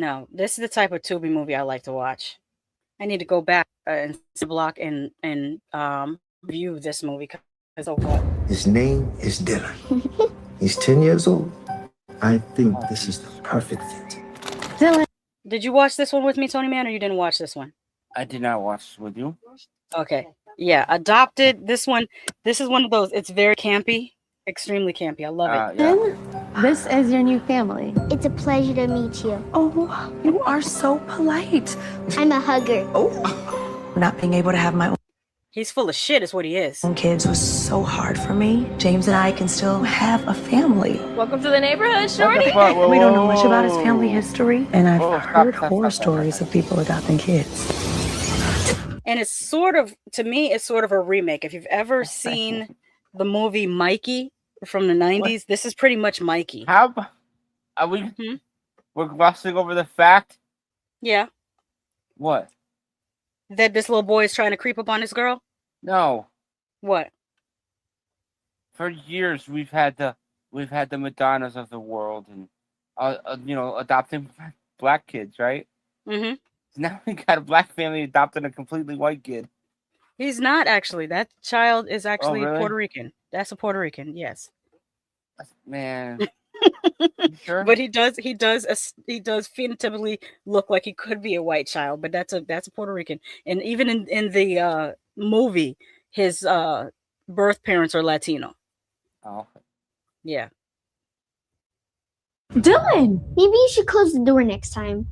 No, this is the type of Tubi movie I like to watch. I need to go back and block and view this movie because oh god. His name is Dylan. He's 10 years old. I think this is the perfect fit. Dylan, did you watch this one with me, Tonyman, or you didn't watch this one? I did not watch with you. Okay, yeah, Adopted. This is one of those. It's very campy, extremely campy. I love it. Yeah. This is your new family. It's a pleasure to meet you. Oh, you are so polite. I'm a hugger. Oh, not being able to have my He's full of shit, is what he is. own kids was so hard for me. James and I can still have a family. Welcome to the neighborhood, shorty. We don't know much about his family history, and I've Whoa, heard stop, horror stop. stories of people adopting kids. And it's sort of, to me, it's sort of a remake. If you've ever seen the movie Mikey from the 90s, this is pretty much Mikey. How are we? Mhm. We're glossing over the fact. Yeah, What? that this little boy is trying to creep up on this girl. No. What? For years we've had the Madonnas of the world and adopting black kids, right? Mm-hmm. Now we got a black family adopting a completely white kid. He's not actually. That child is actually really? Puerto Rican. That's a Puerto Rican, yes. Man. You sure? But he does phenotypically look like he could be a white child, but that's a Puerto Rican. And even in the movie, his birth parents are Latino. Oh. Yeah. Dylan, Maybe you should close the door next time.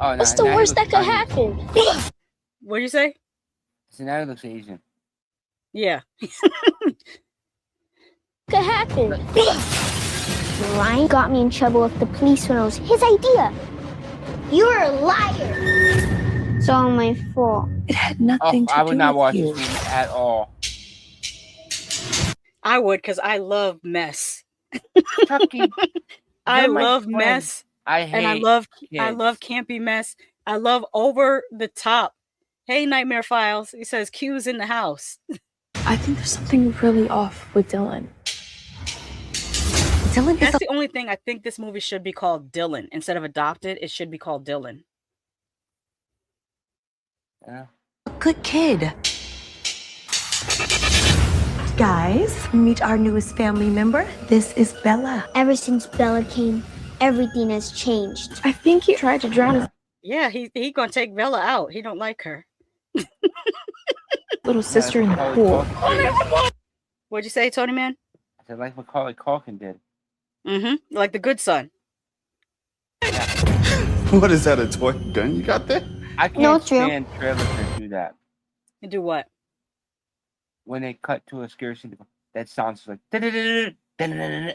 Oh, What's the worst that could happen? What do you say? So now he looks Asian. Yeah. Could happen. Ryan got me in trouble with the police when it was his idea. You're a liar. It's all my fault. It had nothing to I would do not with watch you. this movie at all. I would, because I love mess. Chucky, I you're my love friend. mess. I hate And I love kids. campy mess. I love over the top. Hey, Nightmare Files. He says Q's in the house. I think there's something really off with Dylan. Dylan is That's the only thing I think this movie should be called Dylan. Instead of Adopted, it should be called Dylan. Yeah. a good kid. Guys, meet our newest family member. This is Bella. Ever since Bella came, everything has changed. I think he tried to drown his Yeah, he gonna take Bella out. He don't like her. little sister in the pool. What'd you say, Tony Man? I said like Macaulay Culkin did. Mm-hmm. Like the good son. What is that, a toy gun you got there? I can't No, it's real. stand trailers that do that. You do what? When they cut to a scary scene, that sounds like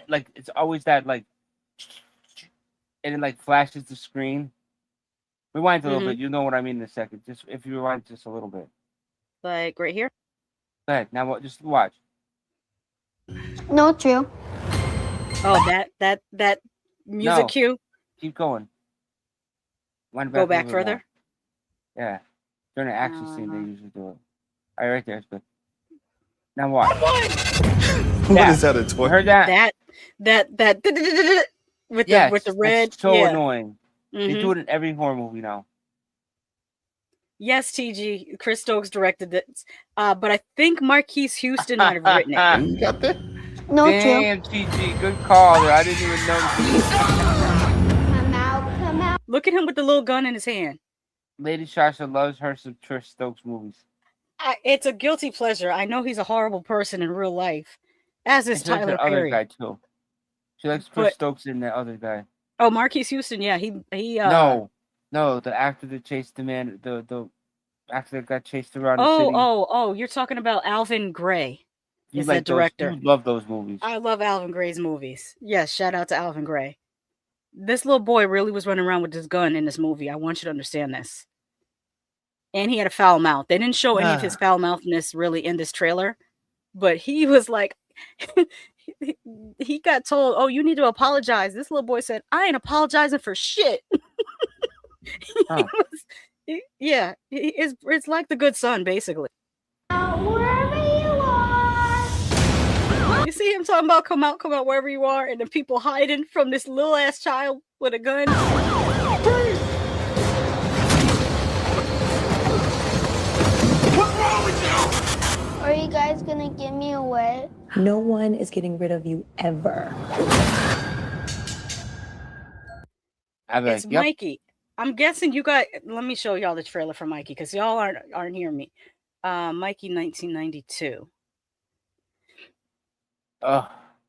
like it's always that like, and it like flashes the screen. Rewind a little bit. You know what I mean in a second. Just if you rewind just a little bit. Like right here? Go ahead. Now what? Just watch. No, it's real. Oh, that music No. cue. Keep going. Wind Go a back little bit further. more. Yeah. During an action scene, Uh-huh. they usually do it. All right, right there. It's good. Now watch. What Yeah. is that, a You toy? heard that? That with Yes, the red. that's so yeah. annoying. They Mhm. do it in every horror movie now. Yes, TG. Chris Stokes directed this. But I think Marquise Houston might have written it. Gun you got there? No, it's real. Damn, TG, good call there. I didn't even notice. Come out, come out. Look at him with the little gun in his hand. Lady Shasha loves her some Chris Stokes movies. It's a guilty pleasure. I know he's a horrible person in real life, as is And she likes Tyler that other Perry. guy too. She likes Chris But- Stokes and the other guy. Oh, Marquise Houston. Yeah, he. No, the actor that chased the man, the actor that got chased around the city. Oh! You're talking about Alvin Gray. You is like that director. You love those movies. I love Alvin Gray's movies. Yes, shout out to Alvin Gray. This little boy really was running around with this gun in this movie. I want you to understand this. And he had a foul mouth. They didn't show any of his foul mouthness really in this trailer, but he was like, he got told, "Oh, you need to apologize." This little boy said, "I ain't apologizing for shit." Oh. It's like the good son, basically. Wherever you are. You see him talking about come out wherever you are, and the people hiding from this little ass child with a gun. What's wrong with you? Are you guys gonna give me away? No one is getting rid of you ever. It's Mikey. I'm guessing you got. Let me show y'all the trailer for Mikey because y'all aren't hearing me. Mikey 1992.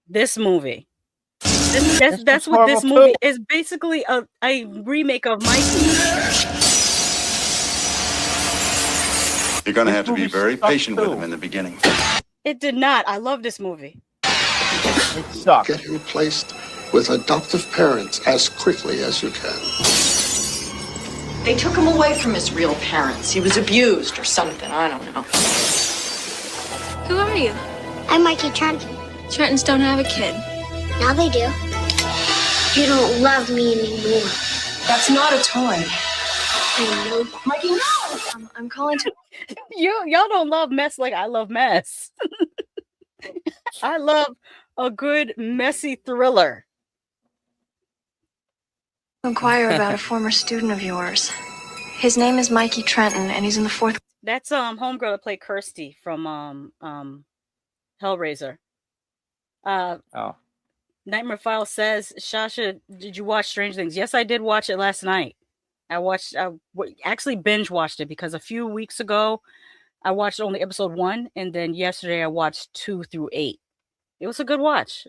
This movie. That's what this movie is. Basically a remake of Mikey. You're gonna have to be very patient with him in the beginning. It did not. I love this movie. It sucked. Get replaced with adoptive parents as quickly as you can. They took him away from his real parents. He was abused or something. I don't know. Who are you? I'm Mikey Trenton. Trentons don't have a kid. Now they do. You don't love me anymore. That's not a toy. I know. Mikey, no! I'm calling to... Y'all don't love mess like I love mess. I love a good messy thriller. Inquire about a former student of yours. His name is Mikey Trenton, and he's in the 4th. That's homegirl that played Kirsty from Hellraiser. Nightmare File says, Shasha, did you watch Strange Things? Yes, I did watch it last night. I actually binge watched it because a few weeks ago I watched only episode 1, and then yesterday I watched 2 through 8. It was a good watch.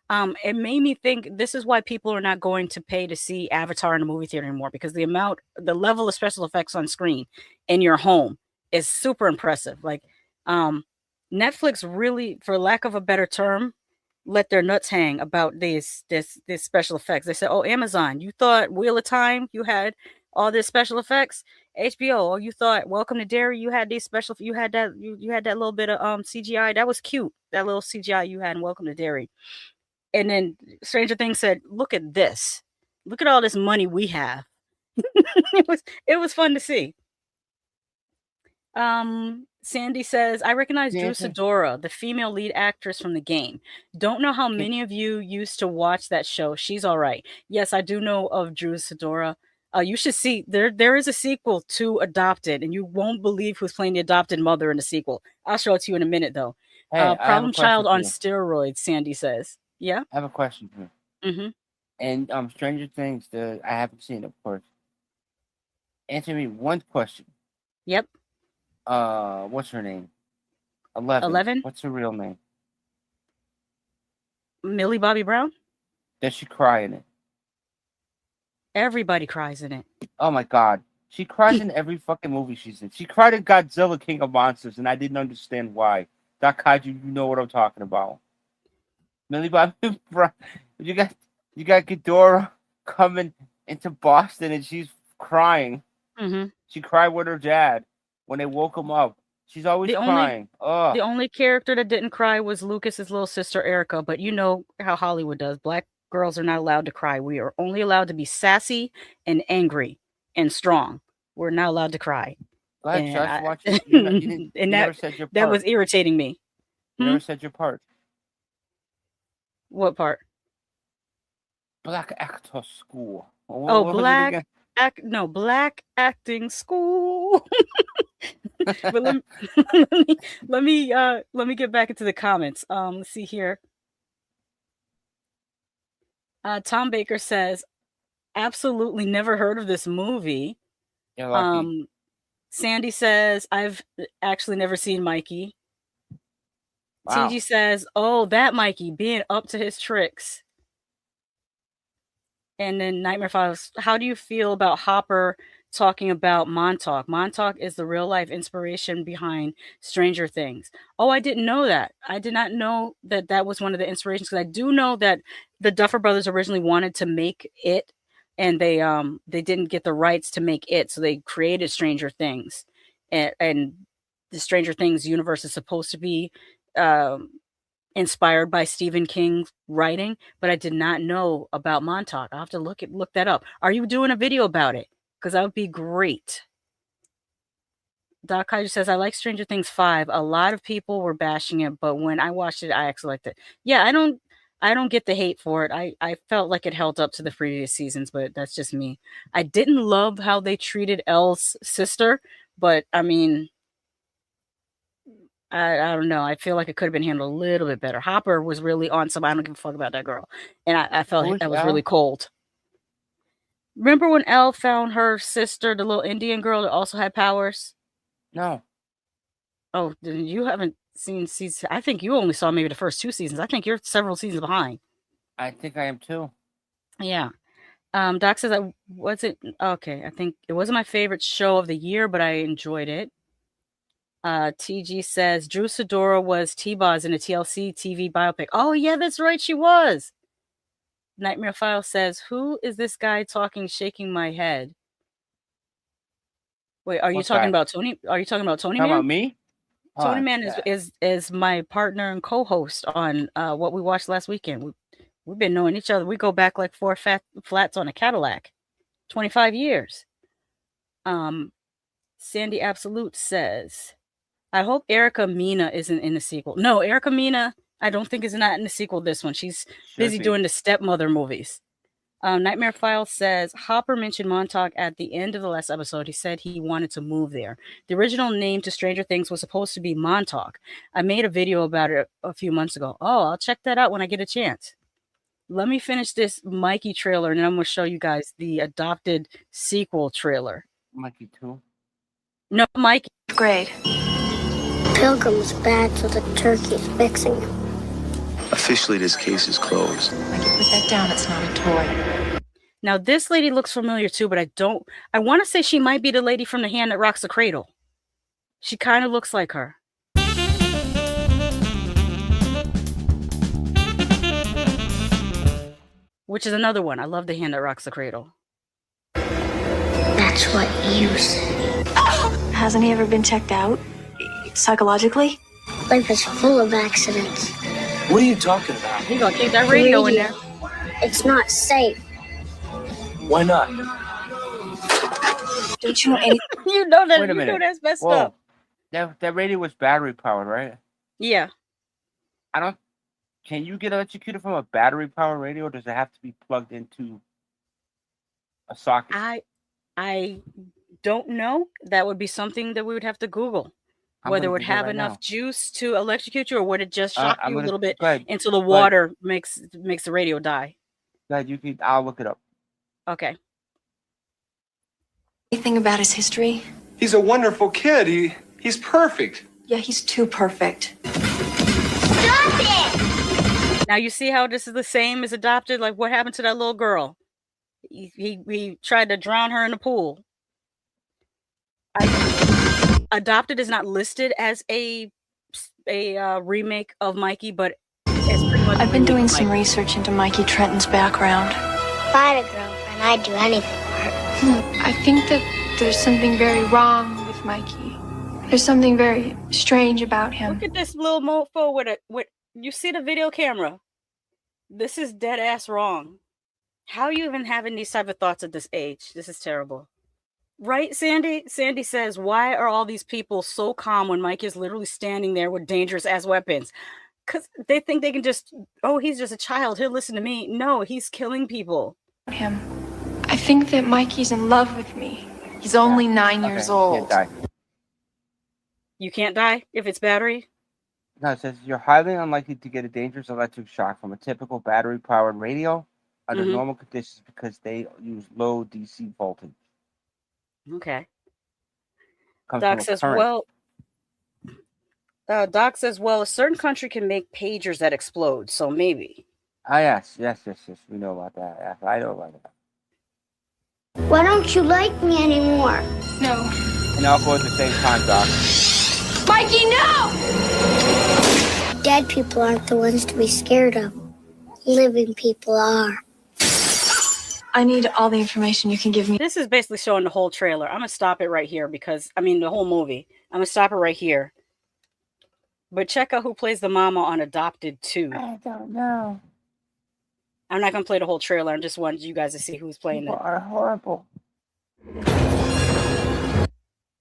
It made me think this is why people are not going to pay to see Avatar in a movie theater anymore, because the level of special effects on screen in your home is super impressive. Like, Netflix really, for lack of a better term, let their nuts hang about these special effects. They said, "Oh, Amazon, you thought Wheel of Time, you had all this special effects. HBO, oh, you thought Welcome to Derry, you had these special, you had that little bit of CGI. That was cute. That little CGI you had in Welcome to Derry." And then Stranger Things said, "Look at this. Look at all this money we have." It was fun to see. Sandy says, "I recognize Drew Sidora, the female lead actress from the game. Don't know how many of you used to watch that show. She's all right." Yes, I do know of Drew Sidora. You should see, there is a sequel to Adopted, and you won't believe who's playing the adopted mother in the sequel. I'll show it to you in a minute, though. Hey, Problem child on steroids, Sandy says. Yeah? I have a question for you. Mm-hmm. And Stranger Things, I haven't seen it, of course. Answer me one question. Yep. What's her name? 11. What's her real name? Millie Bobby Brown? Does she cry in it? Everybody cries in it. Oh my god. She cries in every fucking movie she's in. She cried in Godzilla King of Monsters, and I didn't understand why. Doc Kaiju, you know what I'm talking about. Millie Bobby Brown. You got Ghidorah coming into Boston, and she's crying. Mm-hmm. She cried with her dad when they woke him up. She's always crying. The only character that didn't cry was Lucas's little sister Erica, but you know how Hollywood does. Black girls are not allowed to cry. We are only allowed to be sassy and angry and strong. We're not allowed to cry. Go ahead, Josh, watch it. You never said your part. That was irritating me. You never said your part. What part? Black Actor School. Black Acting School. But let me get back into the comments. Let's see here. Tom Baker says, "Absolutely never heard of this movie." You're lucky. Sandy says, "I've actually never seen Mikey." Wow. TG says, "Oh, that Mikey being up to his tricks." And then Nightmare Files, "How do you feel about Hopper talking about Montauk? Montauk is the real life inspiration behind Stranger Things." Oh, I didn't know that. I did not know that was one of the inspirations, because I do know that the Duffer Brothers originally wanted to make it, and they didn't get the rights to make it, so they created Stranger Things, and the Stranger Things universe is supposed to be inspired by Stephen King's writing, but I did not know about Montauk. I'll have to look that up. Are you doing a video about it? Because that would be great. Doc Kaiju says, "I like Stranger Things 5. A lot of people were bashing it, but when I watched it, I actually liked it." Yeah, I don't get the hate for it. I felt like it held up to the previous seasons, but that's just me. I didn't love how they treated Elle's sister, but I mean, I don't know. I feel like it could have been handled a little bit better. Hopper was really on some I don't give a fuck about that girl. And I felt that was really cold. Remember when Elle found her sister, the little Indian girl that also had powers? No. Oh, then you haven't seen season. I think you only saw maybe the first 2 seasons. I think you're several seasons behind. I think I am too. Yeah. Doc says I wasn't okay. I think it wasn't my favorite show of the year, but I enjoyed it. TG says Drew Sidora was T-Boz in a TLC TV biopic. Oh yeah, that's right, she was. Nightmare File says, "Who is this guy talking, shaking my head?" Wait, are you talking about Tony? Are you talking about Tonyman? Talking about me? Tonyman is my partner and co-host on what we watched last weekend. We've been knowing each other. We go back like 4 flats on a Cadillac, 25 years. Sandy Absolute says, "I hope Erica Mena isn't in the sequel." No, Erica Mena, I don't think is not in the sequel. This one, she's busy doing the stepmother movies. Nightmare File says Hopper mentioned Montauk at the end of the last episode. He said he wanted to move there. The original name to Stranger Things was supposed to be Montauk. I made a video about it a few months ago. Oh, I'll check that out when I get a chance. Let me finish this Mikey trailer, and then I'm going to show you guys the adopted sequel trailer. Mikey 2? No, Mikey. Grade. Pilgrim's bad, so the turkey's fixing him. Officially, this case is closed. Mikey, put that down. It's not a toy. Now, this lady looks familiar too, but I want to say she might be the lady from The Hand That Rocks the Cradle. She kind of looks like her. Which is another one. I love The Hand That Rocks the Cradle. That's what you say. Hasn't he ever been checked out? Psychologically? Life is full of accidents. What are you talking about? You gonna keep that radio in there. It's not safe. Why not? Don't you know anything? You know that. Wait a minute. You know that's messed Whoa. up. That radio was battery powered, right? Yeah. Can you get electrocuted from a battery powered radio, or does it have to be plugged into a socket? I don't know. That would be something that we would have to Google. Whether it would have enough juice to electrocute you, or would it just shock you a little bit until the water makes the radio die? Go ahead, I'll look it up. Okay. Anything about his history? He's a wonderful kid. He's perfect. Yeah, he's too perfect. Stop it! Now you see how this is the same as Adopted? Like what happened to that little girl? He tried to drown her in the pool. Adopted is not listed as a remake of Mikey, but it's pretty much. I've been doing some research into Mikey Trenton's background. If I had a girlfriend, I'd do anything for her. Look, I think that there's something very wrong with Mikey. There's something very strange about him. Look at this little mofo with you see the video camera. This is dead ass wrong. How are you even having these type of thoughts at this age? This is terrible. Right, Sandy? Sandy says, why are all these people so calm when Mike is literally standing there with dangerous ass weapons? Because they think they can just, he's just a child. He'll listen to me. No, he's killing people. Him. I think that Mikey's in love with me. He's only 9 years old. Can't die. You can't die if it's battery? No, it says you're highly unlikely to get a dangerous electric shock from a typical battery-powered radio under normal conditions because they use low DC voltage. Okay. Doc says, Doc says, a certain country can make pagers that explode, so maybe. Ah, yes. We know about that. Yes, I know about that. Why don't you like me anymore? No. And I'll go at the same time, Doc. Mikey, no! Dead people aren't the ones to be scared of. Living people are. I need all the information you can give me. This is basically showing the whole trailer. I'm going to stop it right here the whole movie. I'm going to stop it right here. But check out who plays the mama on Adopted 2. I don't know. I'm not going to play the whole trailer. I just wanted you guys to see who's playing it. People are horrible.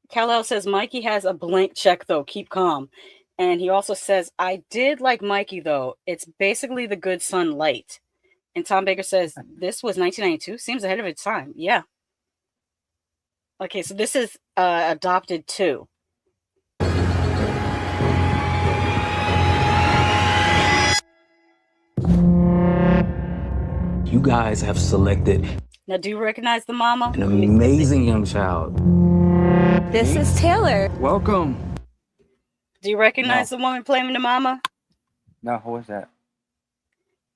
Kal-El says, Mikey has a blank check, though. Keep calm. And he also says, I did like Mikey, though. It's basically the good son light. And Tom Baker says, this was 1992? Seems ahead of its time. Yeah. Okay, so this is Adopted 2. You guys have selected Now, do you recognize the mama? an amazing young child. This is Taylor. Welcome. Do you recognize the woman playing the mama? No, who was that?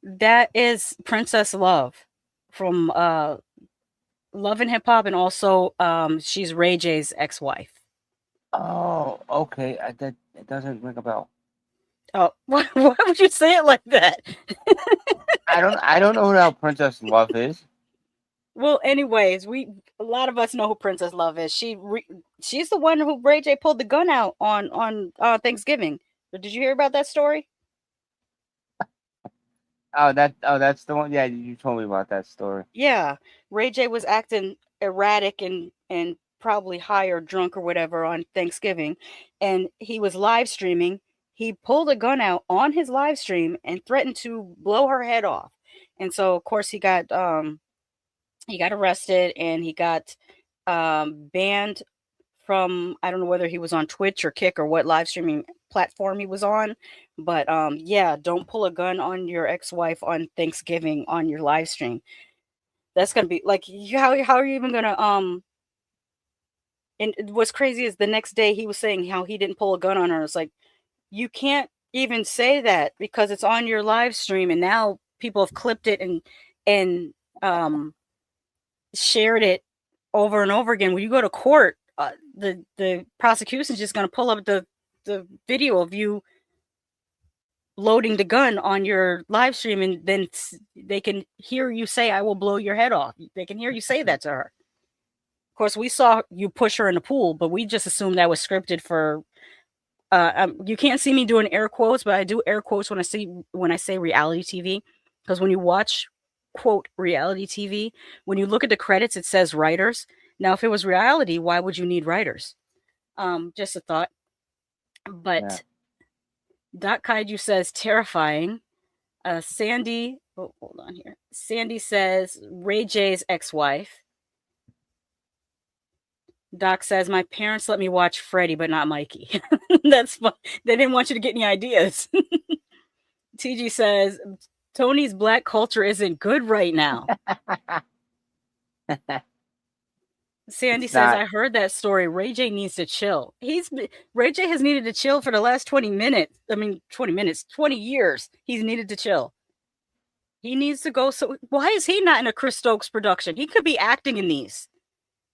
That is Princess Love from Love and Hip Hop, and also she's Ray J's ex-wife. Oh, okay. That it doesn't ring a bell. Oh, why would you say it like that? I don't know who Princess Love is. Well, anyways, a lot of us know who Princess Love is. She's the one who Ray J pulled the gun out on Thanksgiving. Did you hear about that story? That's the one. Yeah, you told me about that story. Yeah, Ray J was acting erratic and probably high or drunk or whatever on Thanksgiving, and he was live streaming. He pulled a gun out on his live stream and threatened to blow her head off. And so, of course, he got arrested and he got banned from, I don't know whether he was on Twitch or Kick or what live streaming platform he was on, but yeah, don't pull a gun on your ex-wife on Thanksgiving on your live stream. That's gonna be like, how are you even gonna and what's crazy is the next day he was saying how he didn't pull a gun on her. It's like, you can't even say that because it's on your live stream, and now people have clipped it and shared it over and over again. When you go to court, the prosecution's just going to pull up the video of you loading the gun on your live stream, and then they can hear you say, I will blow your head off. They can hear you say that to her. Of course, we saw you push her in the pool, but we just assumed that was scripted for you can't see me doing air quotes, but I do air quotes when I say reality TV, because when you watch quote reality TV, when you look at the credits, it says writers. Now, if it was reality, why would you need writers? Just a thought. But yeah. Doc Kaiju says terrifying. Sandy, hold on here. Sandy says Ray J's ex-wife. Doc says, my parents let me watch Freddy, but not Mikey. That's fun. They didn't want you to get any ideas. TG says, Tony's black culture isn't good right now. Sandy says, I heard that story. Ray J needs to chill. Ray J has needed to chill for the last 20 years. He's needed to chill. He needs to go. So why is he not in a Chris Stokes production? He could be acting in these.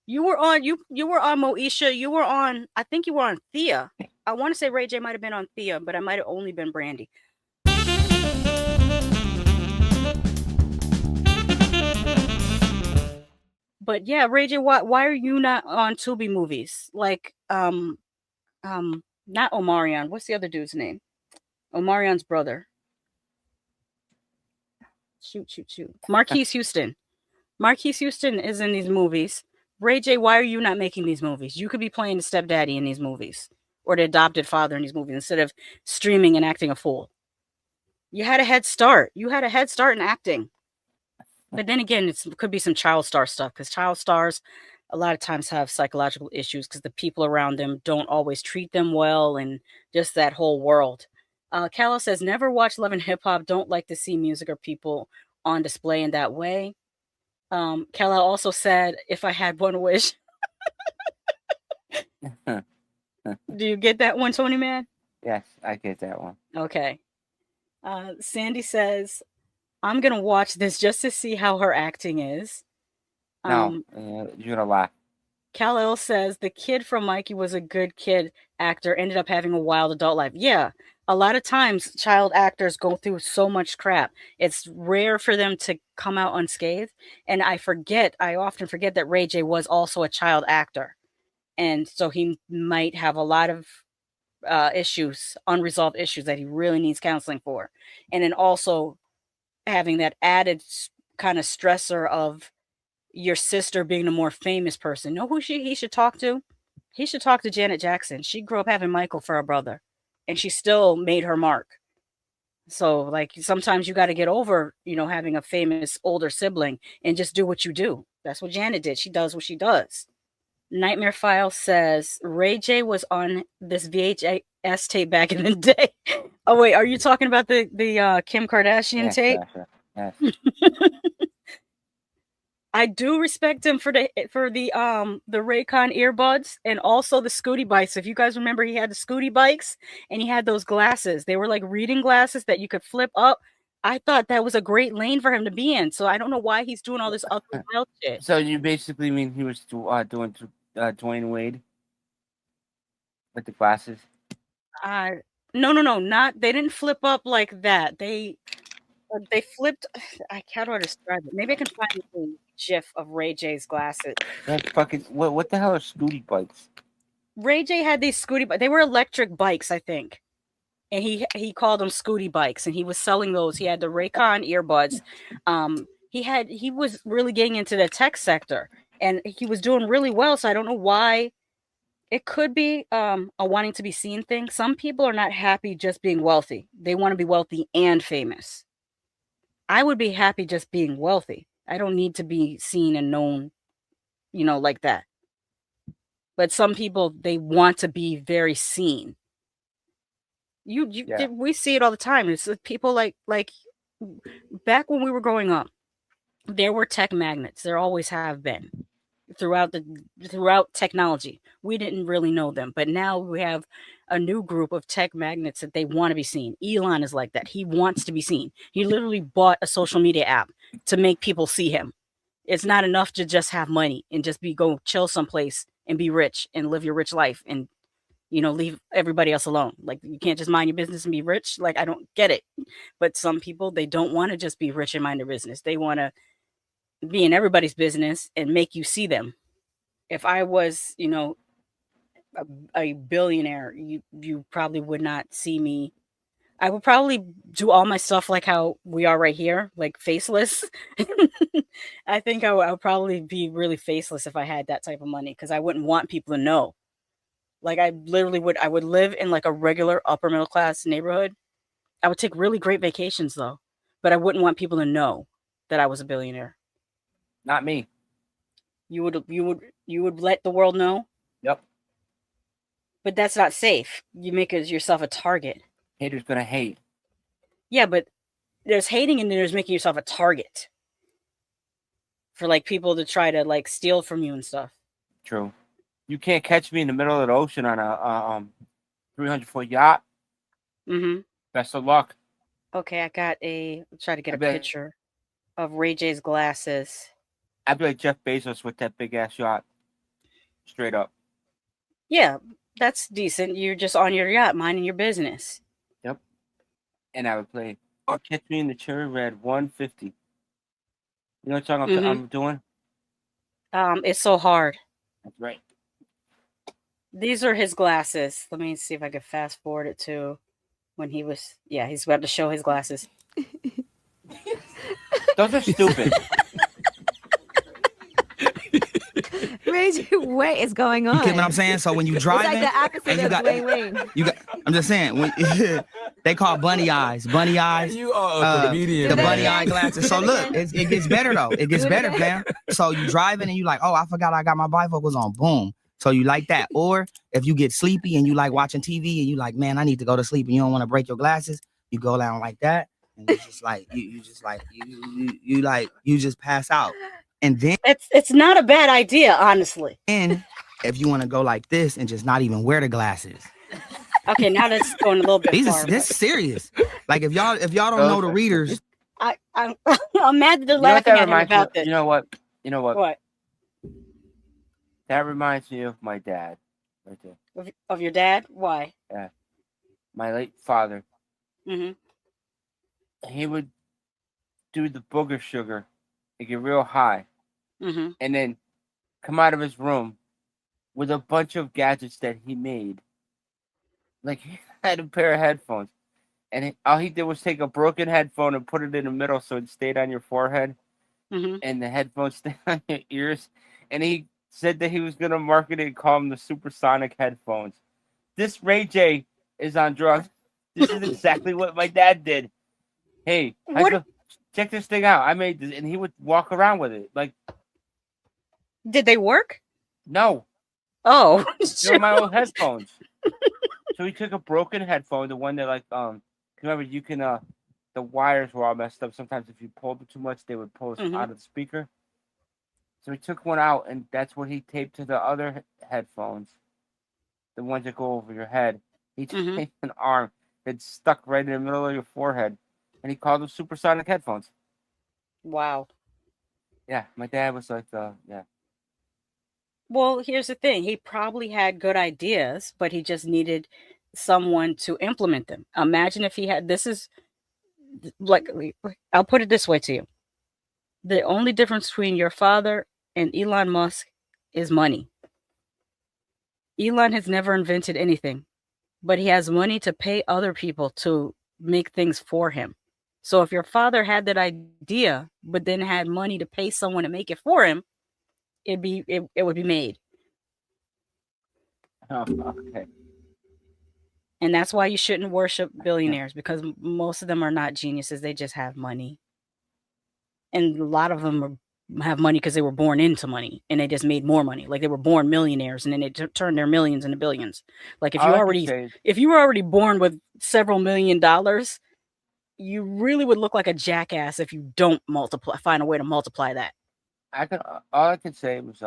You were on Moesha. You were on, I think you were on Thea. I want to say Ray J might have been on Thea, but I might have only been Brandy. But yeah, Ray J, why are you not on Tubi movies? Like, not Omarion. What's the other dude's name? Omarion's brother. Shoot. Marquise Houston. Marquise Houston is in these movies. Ray J, why are you not making these movies? You could be playing the stepdaddy in these movies, or the adopted father in these movies, instead of streaming and acting a fool. You had a head start. You had a head start in acting. But then again, it could be some child star stuff, because child stars a lot of times have psychological issues because the people around them don't always treat them well, and just that whole world. Callow says, never watch Love and Hip Hop. Don't like to see music or people on display in that way. Callow also said, if I had one wish. Do you get that one, Tony Man? Yes, I get that one. Okay. Sandy says, I'm going to watch this just to see how her acting is. No, you're going to lie. Kal-El says, the kid from Mikey was a good kid actor, ended up having a wild adult life. Yeah, a lot of times child actors go through so much crap. It's rare for them to come out unscathed. And I often forget that Ray J was also a child actor. And so he might have a lot of unresolved issues that he really needs counseling for. And then also having that added kind of stressor of your sister being a more famous person. Know who he should talk to? He should talk to Janet Jackson. She grew up having Michael for a brother. and she still made her mark. So, like, sometimes you got to get over, having a famous older sibling and just do what you do. That's what Janet did. She does what she does. Nightmare File says Ray J was on this VHS tape back in the day. Oh wait, are you talking about the Kim Kardashian tape? Yes. I do respect him for the Raycon earbuds and also the Scooty bikes. If you guys remember, he had the Scooty bikes and he had those glasses. They were like reading glasses that you could flip up. I thought that was a great lane for him to be in. So I don't know why he's doing all this other wild shit. So you basically mean he was doing Dwayne Wade with the glasses? No, not. They didn't flip up like that. They flipped. I can't describe it. Maybe I can find a GIF of Ray J's glasses. That's fucking. What the hell are Scooty bikes? Ray J had these Scooty bikes. They were electric bikes, I think. And he called them Scooty bikes, and he was selling those. He had the Raycon earbuds. He was really getting into the tech sector, and he was doing really well. So I don't know why. It could be a wanting to be seen thing. Some people are not happy just being wealthy. They want to be wealthy and famous. I would be happy just being wealthy. I don't need to be seen and known, like that. But some people, they want to be very seen. We see it all the time. It's people like back when we were growing up, there were tech magnets. There always have been throughout technology. We didn't really know them, but now we have a new group of tech magnets that they want to be seen. Elon is like that. He wants to be seen. He literally bought a social media app to make people see him. It's not enough to just have money and just go chill someplace and be rich and live your rich life and leave everybody else alone. Like, you can't just mind your business and be rich. Like, I don't get it. But some people, they don't want to just be rich and mind their business. They want to be in everybody's business and make you see them. If I was, a billionaire, you probably would not see me. I would probably do all my stuff like how we are right here, like faceless. I think I would probably be really faceless if I had that type of money, because I wouldn't want people to know. Like, I literally would. I would live in like a regular upper middle class neighborhood. I would take really great vacations though, but I wouldn't want people to know that I was a billionaire. Not me. You would let the world know? Yep. But that's not safe. You make yourself a target. Haters gonna hate. Yeah, but there's hating and there's making yourself a target for like people to try to like steal from you and stuff. True. You can't catch me in the middle of the ocean on a 300-foot yacht. Mm-hmm. Best of luck. Okay, I'll try to get a picture of Ray J's glasses. I'd be like Jeff Bezos with that big ass yacht. Straight up. Yeah, that's decent. You're just on your yacht, minding your business. Yep. And I would play Catch Me in the Cherry Red 150. You know what song I'm doing? It's So Hard. That's right. These are his glasses. Let me see if I can fast forward it to when he was. Yeah, he's about to show his glasses. Those are stupid. What is going on? You get what I'm saying? So when you driving, it's like the opposite of Dwayne Wayne. I'm just saying, they call bunny eyes. You are a comedian. The bunny eye glasses. So look, it gets better though. It gets better, fam. So you driving and you like, oh, I forgot I got my bifocals on. Boom. So you like that. Or if you get sleepy and you like watching TV and you like, man, I need to go to sleep and you don't want to break your glasses, you go down like that and it's just like you just pass out. And then it's not a bad idea, honestly. And if you want to go like this and just not even wear the glasses. Okay, now that's going a little bit far. This is serious. Like if y'all don't know the readers, I'm mad that they're laughing at him about this. You know what? What? That reminds me of my dad, right there. Of your dad? Why? Yeah, my late father. Mm-hmm. He would do the booger sugar and get real high, and then come out of his room with a bunch of gadgets that he made. Like, he had a pair of headphones, and all he did was take a broken headphone and put it in the middle so it stayed on your forehead, and the headphones stayed on your ears. And he said that he was going to market it and call them the supersonic headphones. This Ray J is on drugs. This is exactly what my dad did. Hey, check this thing out. I made this, and he would walk around with it. Like, did they work? No. Oh, they were my old headphones. So he took a broken headphone, the one that remember you can the wires were all messed up. Sometimes if you pulled it too much, they would pull it out of the speaker. So he took one out, and that's what he taped to the other headphones, the ones that go over your head. He taped an arm that stuck right in the middle of your forehead, and he called them supersonic headphones. Wow. Yeah, my dad was like, yeah. Well, here's the thing. He probably had good ideas, but he just needed someone to implement them. Imagine if he had, this is like, I'll put it this way to you. The only difference between your father and Elon Musk is money. Elon has never invented anything, but he has money to pay other people to make things for him. So if your father had that idea, but then had money to pay someone to make it for him, it would be made. Oh, okay. And that's why you shouldn't worship billionaires, because most of them are not geniuses. They just have money. And a lot of them have money because they were born into money and they just made more money. Like they were born millionaires and then they turned their millions into billions. Like if you were already born with several $1 million, you really would look like a jackass if you don't find a way to multiply that. All I could say was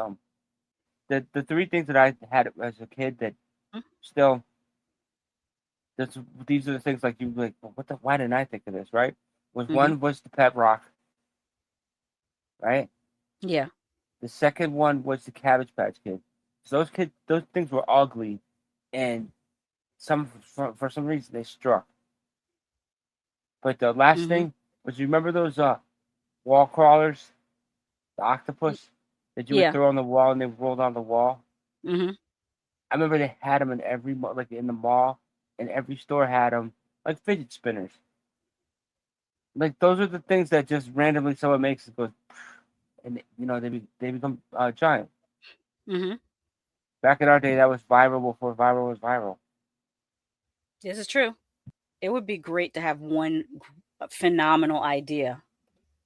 the three things that I had as a kid that still these are the things like you like, well, why didn't I think of this, right? One was the pet rock. Right? Yeah. The second one was the Cabbage Patch Kid. So those things were ugly, and for some reason they struck. But the last thing was, you remember those wall crawlers, the octopus that you would throw on the wall and they rolled on the wall. Mm-hmm. I remember they had them in every in the mall, and every store had them, like fidget spinners. Like those are the things that just randomly someone makes it goes, and they become giant. Mm-hmm. Back in our day, that was viral before viral was viral. This is true. It would be great to have one phenomenal idea.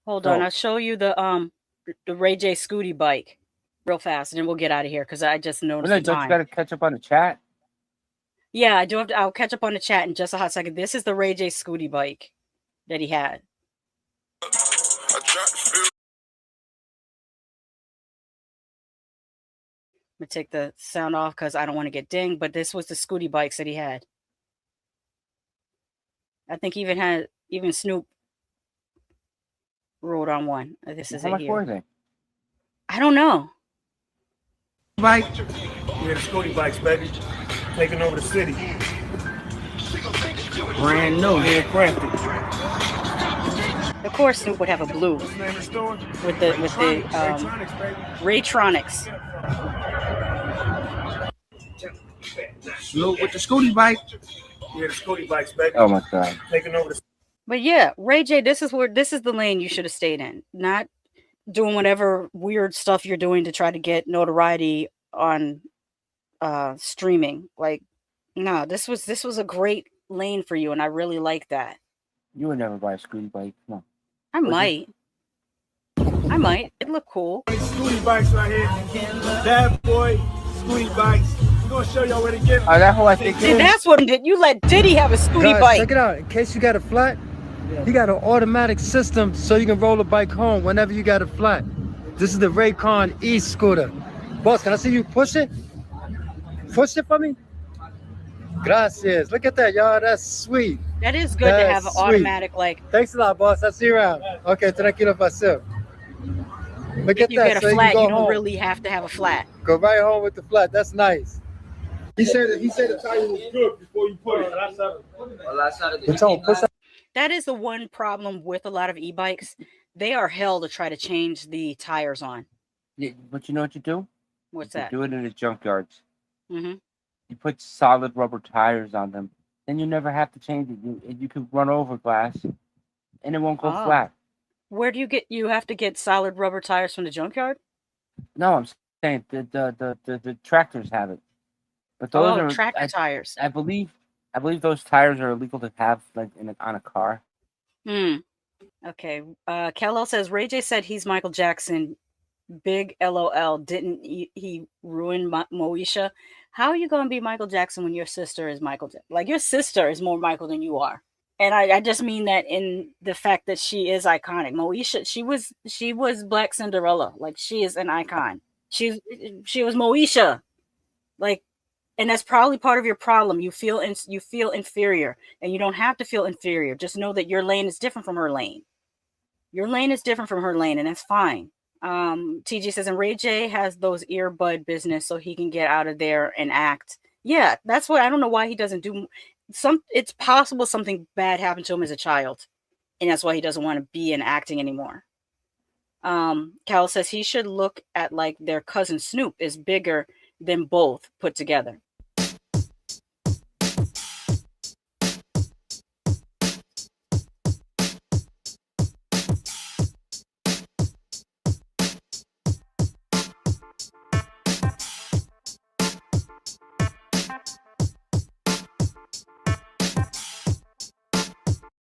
Hold on, I'll show you the Ray J Scooty bike real fast, and then we'll get out of here because I just noticed the time. You got to catch up on the chat. Yeah, I do have to. I'll catch up on the chat in just a hot second. This is the Ray J Scooty bike that he had. I'm gonna take the sound off because I don't want to get dinged, but this was the Scooty bikes that he had. I think even Snoop rode on one. This is How much were they? I don't know. Bike, yeah, the Scooty bikes, baby, taking over the city. Brand new, handcrafted. Of course, Snoop would have a blue with the Raytronics. Snoop with the Scooty bike. Yeah, the Scooty bikes, baby. Oh my god. Taking over the. But yeah, Ray J, this is the lane you should have stayed in. Not doing whatever weird stuff you're doing to try to get notoriety on streaming. Like, no, this was a great lane for you, and I really like that. You would never buy a Scooty bike. No. I might. It look cool. Scooty bikes right here. Bad boy Scooty bikes. We're gonna show y'all where to get them. Oh, that's who I think. See, that's what did. You let Diddy have a Scooty bike. Check it out. In case you got a flat, he got an automatic system so you can roll a bike home whenever you got a flat. This is the Raycon e-scooter. Boss, can I see you push it? Push it for me. Gracias. Look at that, y'all. That's sweet. That is good to have an automatic, like. Thanks a lot, boss. I'll see you around. Okay, tranquilo, paseo. Look at you that. Get a so flat, you don't home. really have to have a flat. Go right home with the flat. That's nice. He said the tire was good before you put it. That is the one problem with a lot of e-bikes. They are hell to try to change the tires on. Yeah, but you know what you do? What's that? Do it in the junkyards. Mm-hmm. You put solid rubber tires on them. Then you never have to change it. You can run over glass, and it won't go flat. Where do you have to get solid rubber tires from the junkyard? No, I'm saying the tractors have it. But those are tractor tires. I believe I believe those tires are illegal to have like on a car. Okay. Kellel says Ray J said he's Michael Jackson. Big LOL. Didn't he ruin Moesha? How are you gonna be Michael Jackson when your sister is Michael? Like your sister is more Michael than you are. And I just mean that in the fact that she is iconic. Moesha, she was Black Cinderella. Like she is an icon. She was Moesha. Like, and that's probably part of your problem. You feel inferior, and you don't have to feel inferior. Just know that your lane is different from her lane. Your lane is different from her lane, and that's fine. TG says, and Ray J has those earbud business so he can get out of there and act. Yeah, that's what I don't know why he doesn't do it's possible something bad happened to him as a child, and that's why he doesn't want to be in acting anymore. Cal says he should look at like their cousin Snoop is bigger than both put together.